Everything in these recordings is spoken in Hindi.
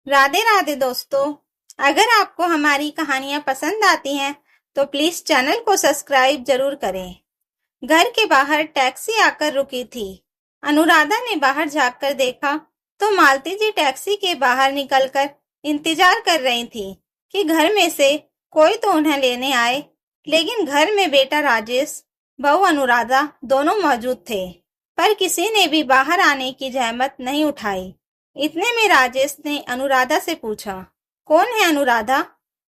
राधे राधे दोस्तों। अगर आपको हमारी कहानियां पसंद आती हैं तो प्लीज चैनल को सब्सक्राइब जरूर करें। घर के बाहर टैक्सी आकर रुकी थी। अनुराधा ने बाहर झांककर देखा तो मालती जी टैक्सी के बाहर निकलकर इंतजार कर रही थी कि घर में से कोई तो उन्हें लेने आए। लेकिन घर में बेटा राजेश, बहू अनुराधा दोनों मौजूद थे, पर किसी ने भी बाहर आने की जहमत नहीं उठाई। इतने में राजेश ने अनुराधा से पूछा, कौन है अनुराधा?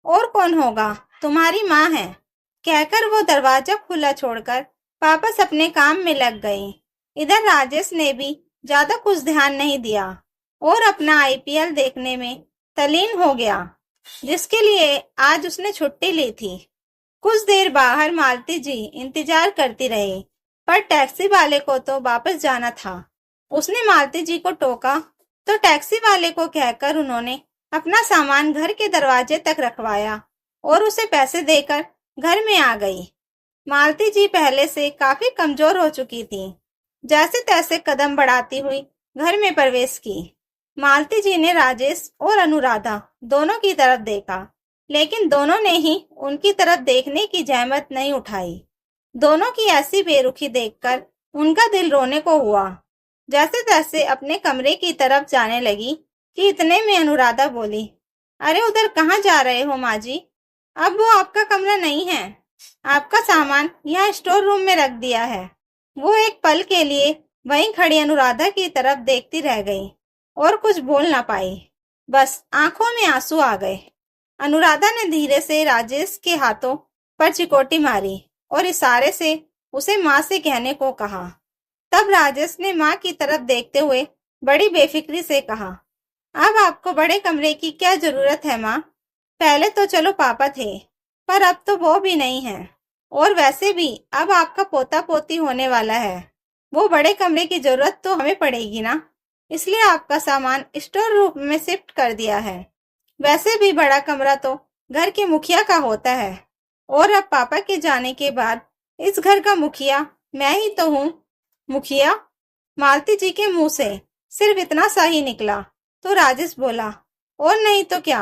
और कौन होगा, तुम्हारी माँ है, कहकर वो दरवाजा खुला छोड़कर वापस अपने काम में लग गई। इधर राजेश ने भी ज्यादा कुछ ध्यान नहीं दिया और अपना आईपीएल देखने में तल्लीन हो गया, जिसके लिए आज उसने छुट्टी ली थी। कुछ देर बाहर मालती जी इंतजार करती रही, पर टैक्सी वाले को तो वापस जाना था। उसने मालती जी को टोका तो टैक्सी वाले को कहकर उन्होंने अपना सामान घर के दरवाजे तक रखवाया और उसे पैसे देकर घर में आ गई। मालती जी पहले से काफी कमजोर हो चुकी थी। जैसे तैसे कदम बढ़ाती हुई घर में प्रवेश की। मालती जी ने राजेश और अनुराधा दोनों की तरफ देखा, लेकिन दोनों ने ही उनकी तरफ देखने की जहमत नहीं उठाई। दोनों की ऐसी बेरुखी देखकर उनका दिल रोने को हुआ। जैसे तैसे अपने कमरे की तरफ जाने लगी कि इतने में अनुराधा बोली, अरे उधर कहाँ जा रहे हो माँ जी? अब वो आपका कमरा नहीं है, आपका सामान यहाँ स्टोर रूम में रख दिया है। वो एक पल के लिए वहीं खड़ी अनुराधा की तरफ देखती रह गई और कुछ बोल ना पाई। बस आंखों में आंसू आ गए। अनुराधा ने धीरे से राजेश के हाथों पर चिकोटी मारी और इशारे से उसे माँ से कहने को कहा। तब राजेश ने माँ की तरफ देखते हुए बड़ी बेफिक्री से कहा, अब आपको बड़े कमरे की क्या जरूरत है माँ? पहले तो चलो पापा थे, पर अब तो वो भी नहीं है। और वैसे भी अब आपका पोता पोती होने वाला है, वो बड़े कमरे की जरूरत तो हमें पड़ेगी ना, इसलिए आपका सामान स्टोर रूम में शिफ्ट कर दिया है। वैसे भी बड़ा कमरा तो घर के मुखिया का होता है, और अब पापा के जाने के बाद इस घर का मुखिया मैं ही तो हूँ। मुखिया? मालती जी के मुंह से सिर्फ इतना सा ही निकला तो राजेश बोला, और नहीं तो क्या,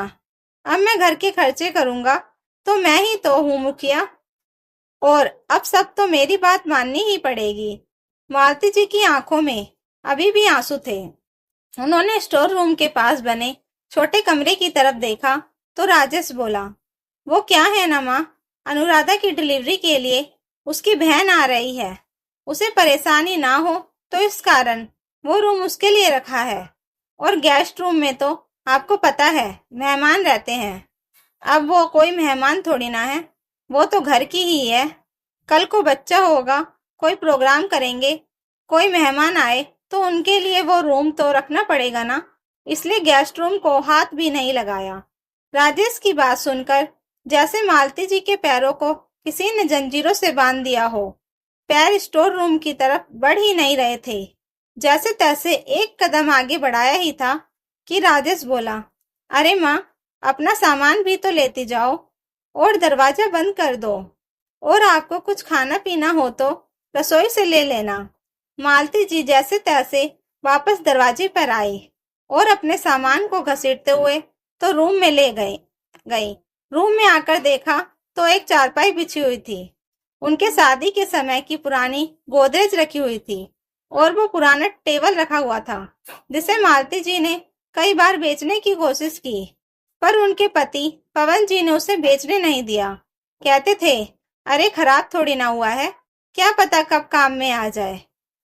अब मैं घर के खर्चे करूंगा तो मैं ही तो हूँ मुखिया, और अब सब तो मेरी बात माननी ही पड़ेगी। मालती जी की आंखों में अभी भी आंसू थे। उन्होंने स्टोर रूम के पास बने छोटे कमरे की तरफ देखा तो राजेश बोला, वो क्या है ना माँ, अनुराधा की डिलीवरी के लिए उसकी बहन आ रही है, उसे परेशानी ना हो तो इस कारण वो रूम उसके लिए रखा है। और गेस्ट रूम में तो आपको पता है मेहमान रहते हैं। अब वो कोई मेहमान थोड़ी ना है, वो तो घर की ही है। कल को बच्चा होगा, कोई प्रोग्राम करेंगे, कोई मेहमान आए तो उनके लिए वो रूम तो रखना पड़ेगा ना, इसलिए गेस्ट रूम को हाथ भी नहीं लगाया। राजेश की बात सुनकर जैसे मालती जी के पैरों को किसी ने जंजीरों से बांध दिया हो। पैर स्टोर रूम की तरफ बढ़ ही नहीं रहे थे। जैसे तैसे एक कदम आगे बढ़ाया ही था कि राजेश बोला, अरे माँ, अपना सामान भी तो लेती जाओ और दरवाजा बंद कर दो, और आपको कुछ खाना पीना हो तो रसोई से ले लेना। मालती जी जैसे तैसे वापस दरवाजे पर आई और अपने सामान को घसीटते हुए तो रूम में ले गई। रूम में आकर देखा तो एक चारपाई बिछी हुई थी। उनके शादी के समय की पुरानी गोदरेज रखी हुई थी और वो पुराना टेबल रखा हुआ था, जिसे मालती जी ने कई बार बेचने की कोशिश की, पर उनके पति पवन जी ने उसे बेचने नहीं दिया। कहते थे, अरे खराब थोड़ी ना हुआ है, क्या पता कब काम में आ जाए।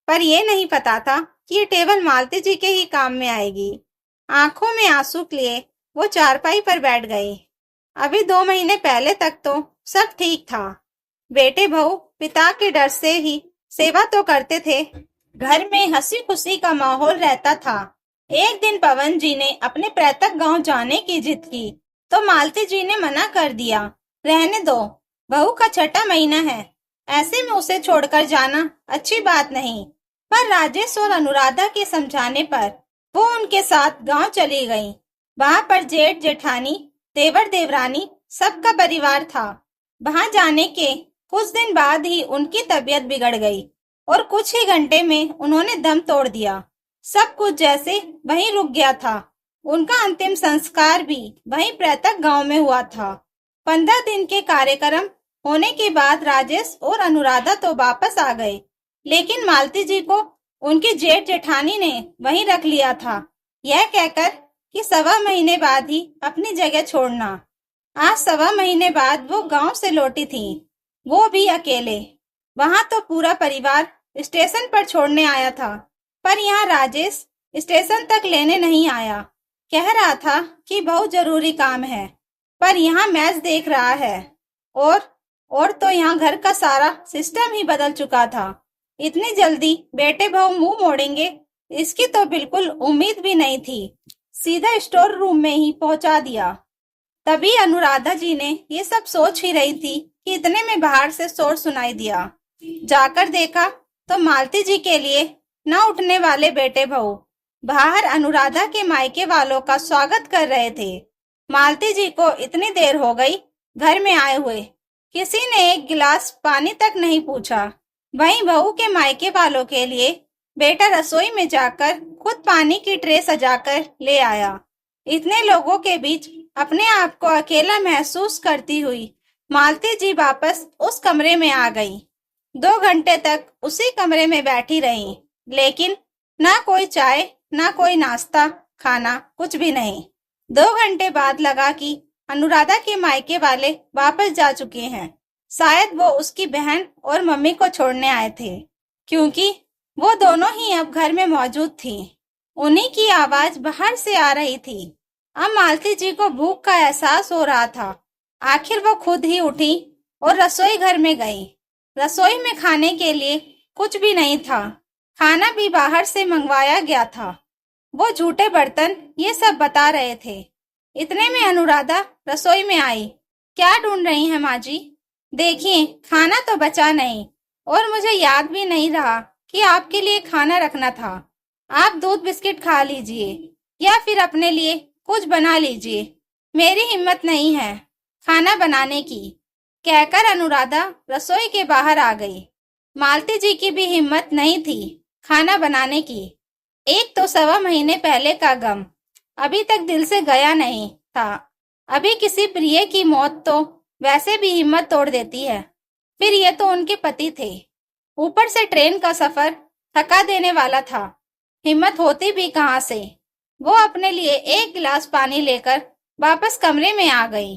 पर ये नहीं पता था कि ये टेबल मालती जी के ही काम में आएगी। आंखों में आंसू लिए वो चारपाई पर बैठ गई। अभी 2 महीने पहले तक तो सब ठीक था। बेटे बहू पिता के डर से ही सेवा तो करते थे, घर में हंसी खुशी का माहौल रहता था। एक दिन पवन जी ने अपने पैतृक गांव जाने की जिद की तो मालती जी ने मना कर दिया, रहने दो, बहू का छठा महीना है, ऐसे में उसे छोड़कर जाना अच्छी बात नहीं। पर राजेश और अनुराधा के समझाने पर वो उनके साथ गांव चली गई। वहां पर जेठ जेठानी, देवर देवरानी सबका परिवार था। वहां जाने के कुछ दिन बाद ही उनकी तबीयत बिगड़ गई और कुछ ही घंटे में उन्होंने दम तोड़ दिया। सब कुछ जैसे वहीं रुक गया था उनका अंतिम संस्कार भी वहीं प्रत्यक गांव में हुआ था। 15 दिन के कार्यक्रम होने के बाद राजेश और अनुराधा तो वापस आ गए, लेकिन मालती जी को उनकी जेठ जेठानी ने वहीं रख लिया था, यह कहकर कि 1.25 महीने बाद ही अपनी जगह छोड़ना। आज 1.25 महीने बाद वो गांव से लौटी थीं, वो भी अकेले। वहां तो पूरा परिवार स्टेशन पर छोड़ने आया था, पर यहाँ राजेश स्टेशन तक लेने नहीं आया। कह रहा था कि बहुत जरूरी काम है, पर यहाँ मैच देख रहा है। और तो यहाँ घर का सारा सिस्टम ही बदल चुका था। इतनी जल्दी बेटे बहू मुंह मोड़ेंगे, इसकी तो बिल्कुल उम्मीद भी नहीं थी। सीधा स्टोर रूम में ही पहुंचा दिया। तभी अनुराधा जी ने ये सब सोच ही रही थी कि इतने में बाहर से शोर सुनाई दिया। जाकर देखा तो मालती जी के लिए न उठने वाले बेटे बहू बाहर अनुराधा के मायके वालों का स्वागत कर रहे थे। मालती जी को इतनी देर हो गई घर में आए हुए, किसी ने एक गिलास पानी तक नहीं पूछा। वहीं बहू के मायके वालों के लिए बेटा रसोई में जाकर खुद पानी की ट्रे सजाकर ले आया। इतने लोगों के बीच अपने आप को अकेला महसूस करती हुई मालती जी वापस उस कमरे में आ गई। 2 घंटे तक उसी कमरे में बैठी रही, लेकिन ना कोई चाय ना कोई नाश्ता खाना, कुछ भी नहीं। 2 घंटे बाद लगा कि अनुराधा के मायके वाले वापस जा चुके हैं। शायद वो उसकी बहन और मम्मी को छोड़ने आए थे, क्योंकि वो दोनों ही अब घर में मौजूद थी। उन्हीं की आवाज बाहर से आ रही थी। अब मालती जी को भूख का एहसास हो रहा था। आखिर वो खुद ही उठी और रसोई घर में गई। रसोई में खाने के लिए कुछ भी नहीं था, खाना भी बाहर से मंगवाया गया था। वो झूठे बर्तन ये सब बता रहे थे। इतने में अनुराधा रसोई में आई। क्या ढूंढ रही हैं माँ जी? देखिए, खाना तो बचा नहीं, और मुझे याद भी नहीं रहा कि आपके लिए खाना रखना था। आप दूध बिस्किट खा लीजिए या फिर अपने लिए कुछ बना लीजिए। मेरी हिम्मत नहीं है खाना बनाने की, कहकर अनुराधा रसोई के बाहर आ गई। मालती जी की भी हिम्मत नहीं थी खाना बनाने की। एक तो 1.25 महीने पहले का गम अभी तक दिल से गया नहीं था। अभी किसी प्रिय की मौत तो वैसे भी हिम्मत तोड़ देती है, फिर ये तो उनके पति थे। ऊपर से ट्रेन का सफर थका देने वाला था। हिम्मत होती भी कहाँ से। वो अपने लिए एक गिलास पानी लेकर वापस कमरे में आ गई।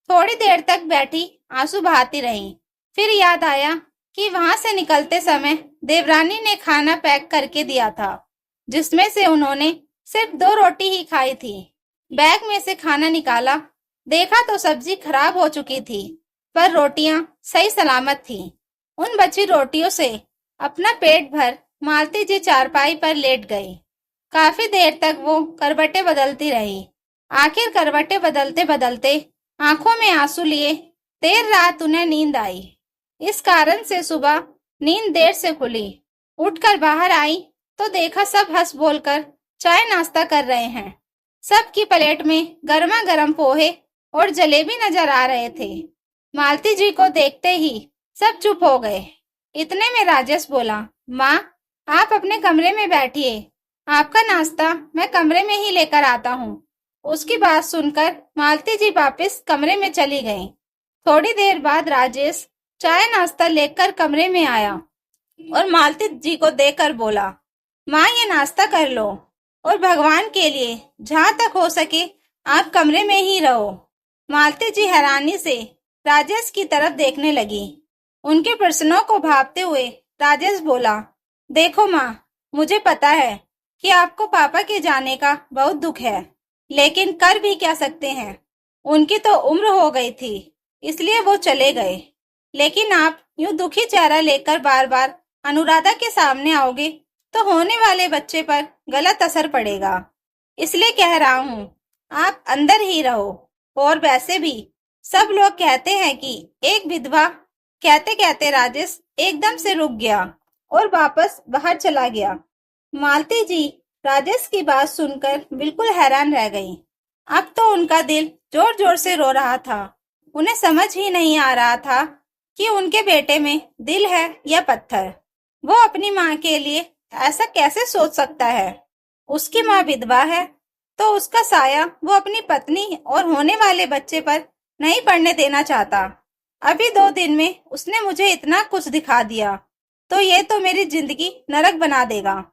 थोड़ी देर तक बैठी आंसू बहाती रही। फिर याद आया कि वहां से निकलते समय देवरानी ने खाना पैक करके दिया था, जिसमें से उन्होंने सिर्फ 2 रोटी ही खाई थी। बैग में से खाना निकाला, देखा तो सब्जी खराब हो चुकी थी, पर रोटियां सही सलामत थी। उन बची रोटियों से अपना पेट भर मालती जी चारपाई पर लेट गई। काफी देर तक वो करवटें बदलती रही। आखिर करवटें बदलते बदलते आंखों में आंसू लिए देर रात उन्हें नींद आई। इस कारण से सुबह नींद देर से खुली। उठकर बाहर आई तो देखा सब हंस बोलकर चाय नाश्ता कर रहे हैं। सबकी प्लेट में गर्मा गर्म पोहे और जलेबी नजर आ रहे थे। मालती जी को देखते ही सब चुप हो गए। इतने में राजेश बोला, माँ, आप अपने कमरे में बैठिए, आपका नाश्ता मैं कमरे में ही लेकर आता हूँ। उसकी बात सुनकर मालती जी वापस कमरे में चली गईं। थोड़ी देर बाद राजेश चाय नाश्ता लेकर कमरे में आया और मालती जी को देखकर बोला, माँ, ये नाश्ता कर लो, और भगवान के लिए जहाँ तक हो सके आप कमरे में ही रहो। मालती जी हैरानी से राजेश की तरफ देखने लगी। उनके प्रश्नों को भांपते हुए राजेश बोला, देखो माँ, मुझे पता है कि आपको पापा के जाने का बहुत दुख है, लेकिन कर भी क्या सकते हैं। उनकी तो उम्र हो गई थी, इसलिए वो चले गए। लेकिन आप यूं दुखी चेहरा लेकर बार बार अनुराधा के सामने आओगे तो होने वाले बच्चे पर गलत असर पड़ेगा। इसलिए कह रहा हूँ, आप अंदर ही रहो। और वैसे भी सब लोग कहते हैं कि एक विधवा। कहते कहते राजेश एकदम से रुक गया और वापस बाहर चला गया। मालती जी राजेश की बात सुनकर बिल्कुल हैरान रह गईं। अब तो उनका दिल जोर जोर से रो रहा था। उन्हें समझ ही नहीं आ रहा था कि उनके बेटे में दिल है या पत्थर। वो अपनी माँ के लिए ऐसा कैसे सोच सकता है। उसकी माँ विधवा है तो उसका साया वो अपनी पत्नी और होने वाले बच्चे पर नहीं पड़ने देना चाहता। अभी 2 दिन में उसने मुझे इतना कुछ दिखा दिया, तो ये तो मेरी जिंदगी नरक बना देगा।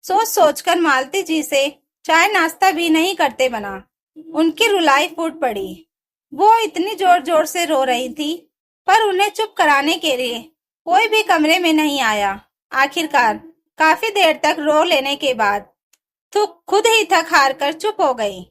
सोच सोचकर मालती जी से चाय नाश्ता भी नहीं करते बना। उनकी रुलाई फूट पड़ी। वो इतनी जोर जोर से रो रही थी, पर उन्हें चुप कराने के लिए कोई भी कमरे में नहीं आया। आखिरकार काफी देर तक रो लेने के बाद तो खुद ही थक हार कर चुप हो गई।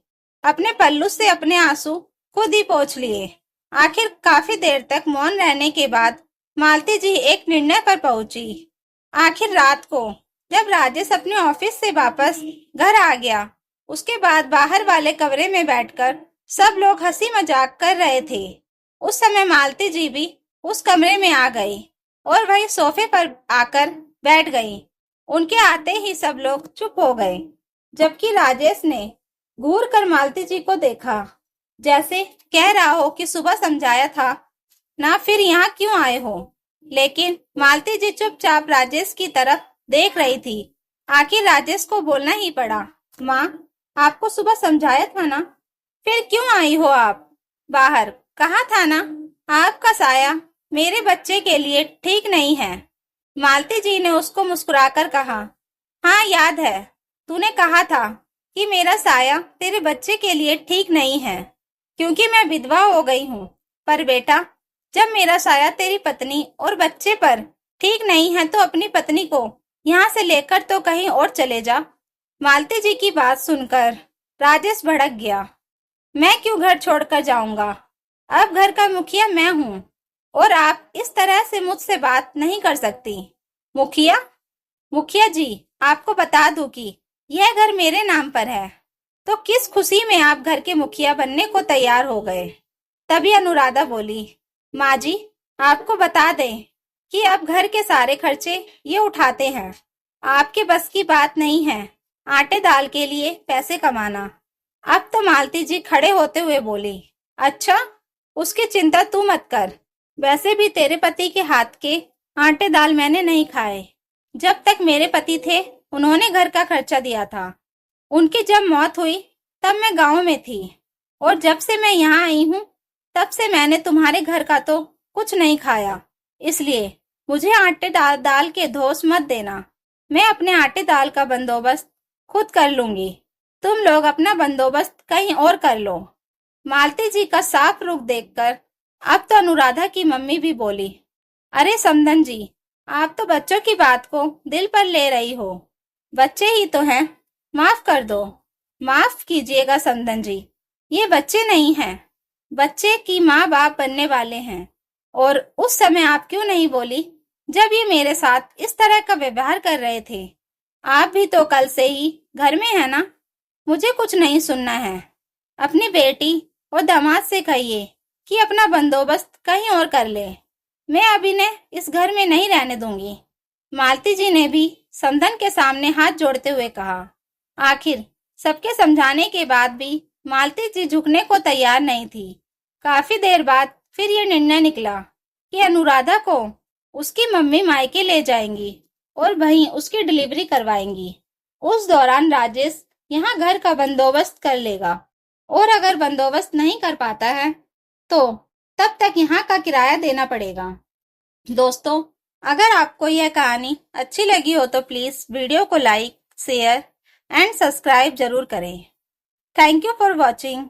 अपने पल्लू से अपने आंसू खुद ही पोंछ लिए। आखिर काफी देर तक मौन रहने के बाद मालती जी एक निर्णय पर पहुंची। आखिर रात को जब राजेश अपने ऑफिस से वापस घर आ गया, उसके बाद बाहर वाले कमरे में बैठकर सब लोग हंसी मजाक कर रहे थे। उस समय मालती जी भी उस कमरे में आ गई और वही सोफे पर आकर बैठ गई। उनके आते ही सब लोग चुप हो गए, जबकि राजेश ने घूर कर मालती जी को देखा, जैसे कह रहा हो कि सुबह समझाया था ना, फिर यहाँ क्यों आए हो। लेकिन मालती जी चुपचाप राजेश की तरफ देख रही थी। आखिर राजेश को बोलना ही पड़ा, माँ आपको सुबह समझाया था ना, फिर क्यों आई हो आप। बाहर कहा था ना, आपका साया मेरे बच्चे के लिए ठीक नहीं है। मालती जी ने उसको मुस्कुराकर कहा, हाँ याद है, तूने कहा था कि मेरा साया तेरे बच्चे के लिए ठीक नहीं है, क्योंकि मैं विधवा हो गई हूँ। पर बेटा, जब मेरा साया तेरी पत्नी और बच्चे पर ठीक नहीं है, तो अपनी पत्नी को यहाँ से लेकर तो कहीं और चले जा। मालती जी की बात सुनकर राजेश भड़क गया। मैं क्यों घर छोड़कर जाऊंगा? अब घर का मुखिया मैं हूँ और आप इस तरह से मुझसे बात नहीं कर सकती। मुखिया? मुखिया जी, आपको बता दूं कि यह घर मेरे नाम पर है, तो किस खुशी में आप घर के मुखिया बनने को तैयार हो गए। तभी अनुराधा बोली, माँ जी, आपको बता दें कि अब घर के सारे खर्चे ये उठाते हैं। आपके बस की बात नहीं है आटे दाल के लिए पैसे कमाना। अब तो मालती जी खड़े होते हुए बोली, अच्छा, उसकी चिंता तू मत कर। वैसे भी तेरे पति के हाथ के आटे दाल मैंने नहीं खाए। जब तक मेरे पति थे, उन्होंने घर का खर्चा दिया था। उनकी जब मौत हुई तब मैं गांव में थी, और जब से मैं यहाँ आई हूँ तब से मैंने तुम्हारे घर का तो कुछ नहीं खाया। इसलिए मुझे आटे दाल के दोष मत देना। मैं अपने आटे दाल का बंदोबस्त खुद कर लूंगी। तुम लोग अपना बंदोबस्त कहीं और कर लो। मालती जी का साफ रुख देखकर अब तो अनुराधा की मम्मी भी बोली, अरे समधन जी, आप तो बच्चों की बात को दिल पर ले रही हो। बच्चे ही तो हैं, माफ कर दो। माफ कीजिएगा समधन जी, ये बच्चे नहीं हैं, बच्चे की माँ बाप बनने वाले हैं। और उस समय आप क्यों नहीं बोली जब ये मेरे साथ इस तरह का व्यवहार कर रहे थे? आप भी तो कल से ही घर में है ना। मुझे कुछ नहीं सुनना है। अपनी बेटी और दामाद से कहिए कि अपना बंदोबस्त कहीं और कर ले। मैं अब इन्हें इस घर में नहीं रहने दूंगी। मालती जी ने भी समधन के सामने हाथ जोड़ते हुए कहा। आखिर सबके समझाने के बाद भी मालती जी झुकने को तैयार नहीं थी। काफी देर बाद फिर ये निर्णय निकला कि अनुराधा को उसकी मम्मी मायके ले जाएंगी और वहीं उसकी डिलीवरी करवाएंगी। उस दौरान राजेश यहाँ घर का बंदोबस्त कर लेगा, और अगर बंदोबस्त नहीं कर पाता है तो तब तक यहाँ का किराया देना पड़ेगा। दोस्तों, अगर आपको यह कहानी अच्छी लगी हो तो प्लीज वीडियो को लाइक, शेयर एंड सब्सक्राइब जरूर करें। Thank you for watching.